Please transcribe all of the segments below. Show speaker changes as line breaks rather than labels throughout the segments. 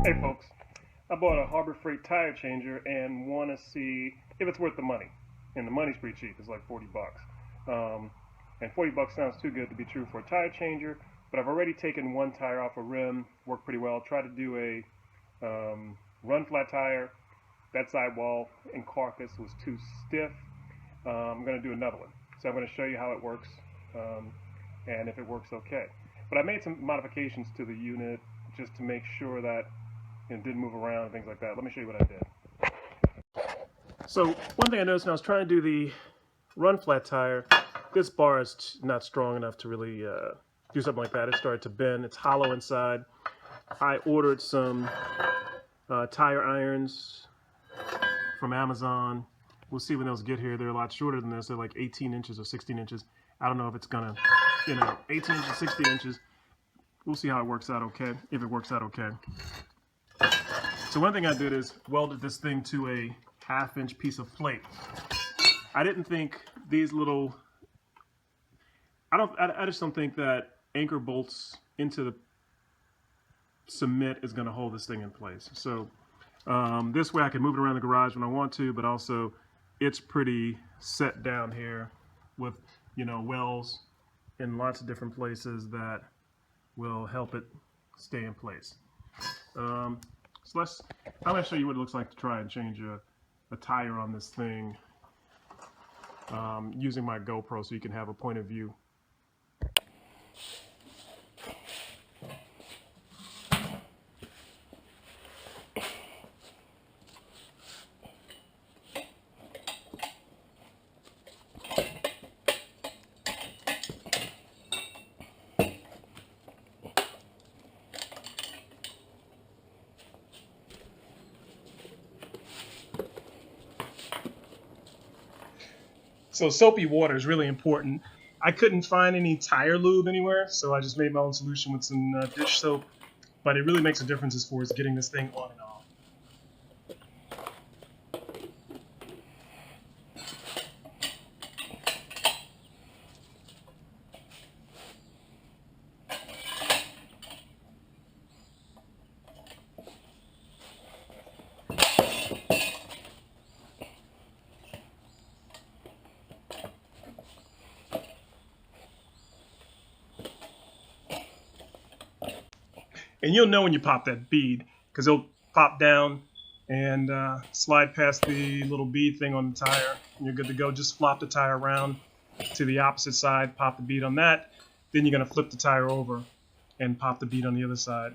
Hey folks, I bought a Harbor Freight tire changer and want to see if it's worth the money. And the money's pretty cheap. It's like 40 bucks. And 40 bucks sounds too good to be true for a tire changer, but I've already taken one tire off a rim, worked pretty well. Tried to do a run flat tire. That sidewall and carcass was too stiff. I'm going to do another one. So I'm going to show you how it works and if it works okay. But I made some modifications to the unit just to make sure that it didn't move around and things like that. Let me show you what I did. So one thing I noticed when I was trying to do the run flat tire, this bar is not strong enough to really do something like that. It started to bend. It's hollow inside. I ordered some tire irons from Amazon. We'll see when those get here. They're a lot shorter than this. They're like 18 inches or 16 inches. I don't know if it's gonna, 18 inches, 16 inches. We'll see how it works out okay, if it works out okay. So one thing I did is welded this thing to a 1/2-inch piece of plate. I didn't think these little, I just don't think that anchor bolts into the cement is gonna hold this thing in place. So this way I can move it around the garage when I want to, but also it's pretty set down here with, wells in lots of different places that will help it stay in place. I'm going to show you what it looks like to try and change a tire on this thing using my GoPro so you can have a point of view. So soapy water is really important. I couldn't find any tire lube anywhere, so I just made my own solution with some dish soap. But it really makes a difference as far as getting this thing on and off. And you'll know when you pop that bead because it'll pop down and slide past the little bead thing on the tire and you're good to go. Just flop the tire around to the opposite side, pop the bead on that, then you're going to flip the tire over and pop the bead on the other side.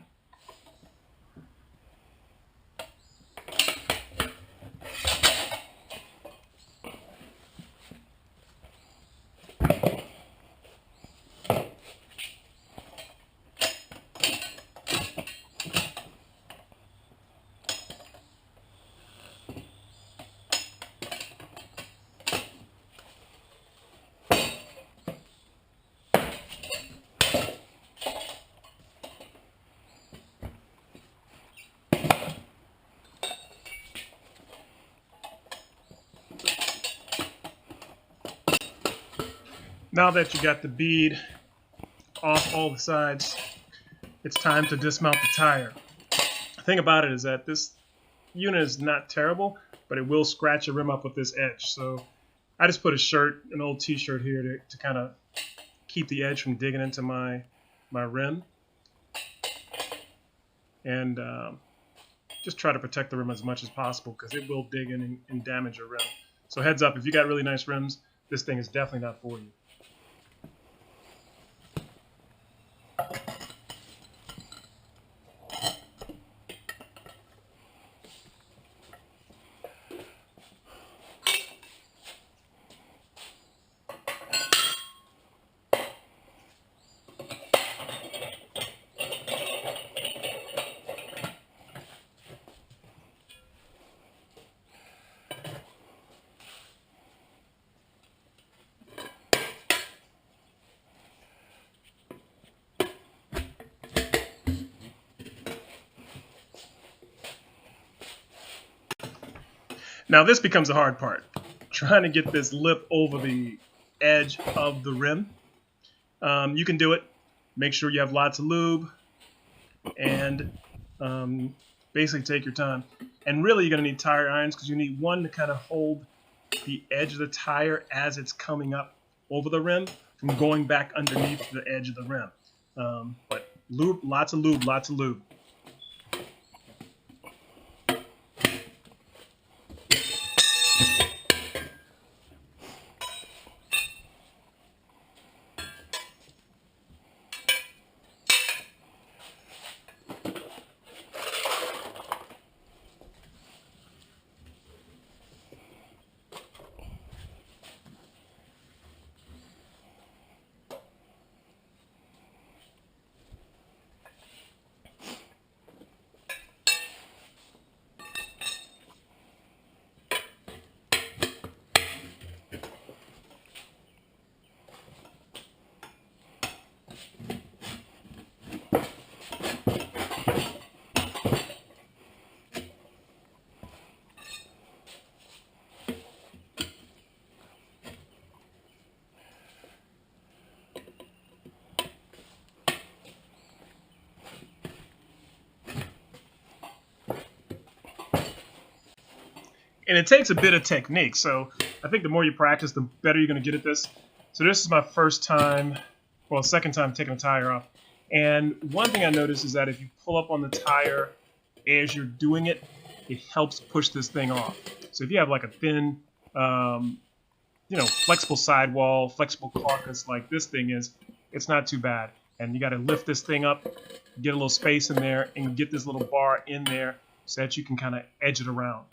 Now that you got the bead off all the sides, it's time to dismount the tire. The thing about it is that this unit is not terrible, but it will scratch your rim up with this edge. So I just put a shirt, an old t-shirt here to kind of keep the edge from digging into my rim. And just try to protect the rim as much as possible because it will dig in and damage your rim. So heads up, if you got really nice rims, this thing is definitely not for you. Now this becomes the hard part, trying to get this lip over the edge of the rim. You can do it. Make sure you have lots of lube and basically take your time. And really you're going to need tire irons because you need one to kind of hold the edge of the tire as it's coming up over the rim from going back underneath the edge of the rim. But lube, lots of lube, lots of lube. And it takes a bit of technique, so I think the more you practice, the better you're going to get at this. So this is my first time, well, second time taking a tire off. And one thing I noticed is that if you pull up on the tire as you're doing it, it helps push this thing off. So if you have like a thin, flexible sidewall, flexible carcass like this thing is, it's not too bad. And you got to lift this thing up, get a little space in there, and get this little bar in there so that you can kind of edge it around.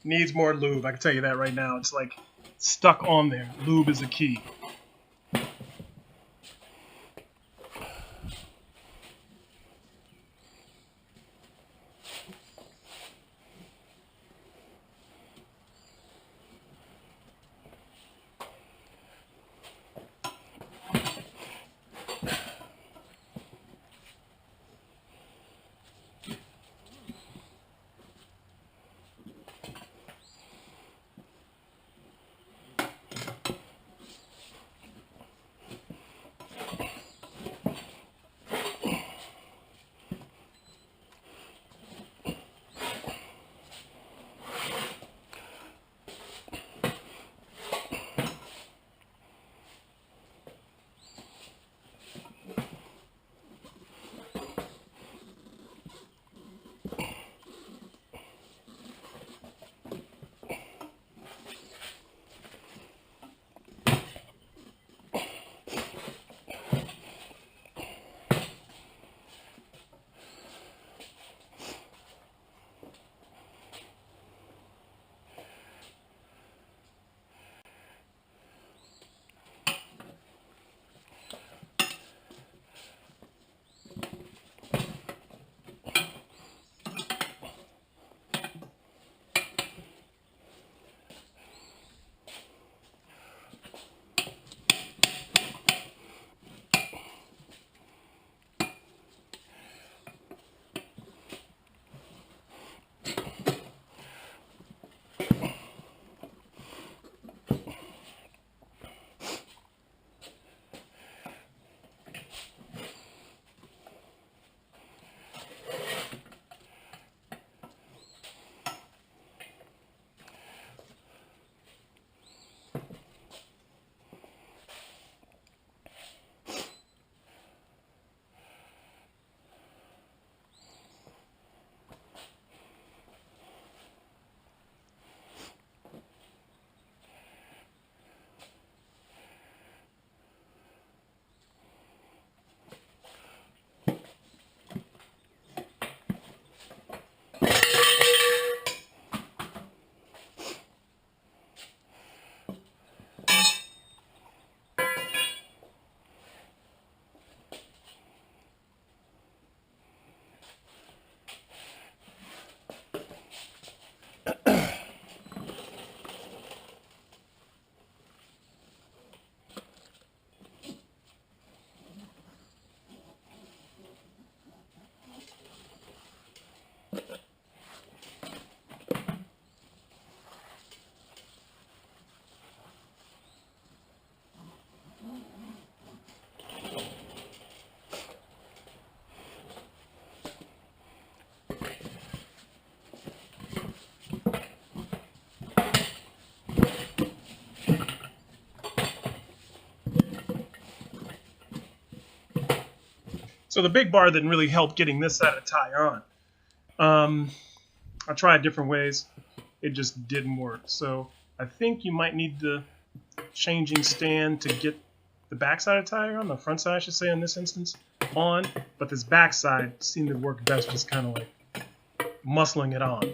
Needs more lube, I can tell you that right now. It's like stuck on there. Lube is the key. So the big bar didn't really help getting this side of the tire on. I tried different ways. It just didn't work. So I think you might need the changing stand to get the back side of the tire on, the front side I should say in this instance, on. But this back side seemed to work best just kind of like muscling it on.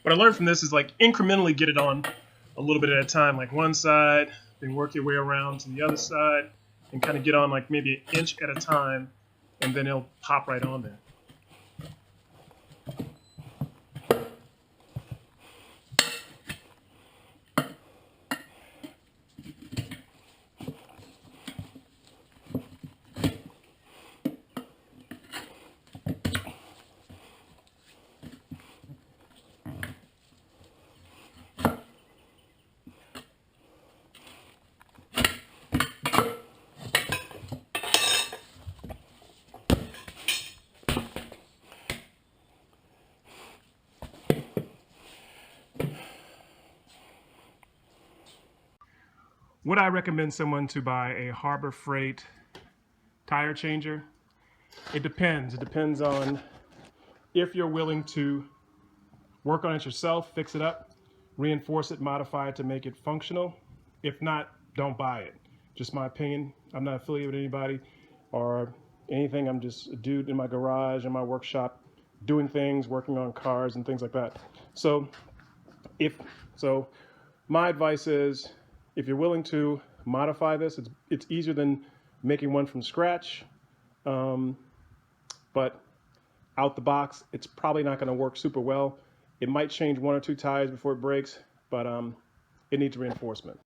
What I learned from this is like incrementally get it on a little bit at a time, like one side, then work your way around to the other side, and kind of get on like maybe an inch at a time, and then it'll pop right on there. Would I recommend someone to buy a Harbor Freight tire changer? It depends. It depends on if you're willing to work on it yourself, fix it up, reinforce it, modify it to make it functional. If not, don't buy it. Just my opinion. I'm not affiliated with anybody or anything. I'm just a dude in my garage, in my workshop, doing things, working on cars and things like that. So my advice is, if you're willing to modify this, it's easier than making one from scratch. But out the box, it's probably not going to work super well. It might change one or two tires before it breaks, but it needs reinforcement.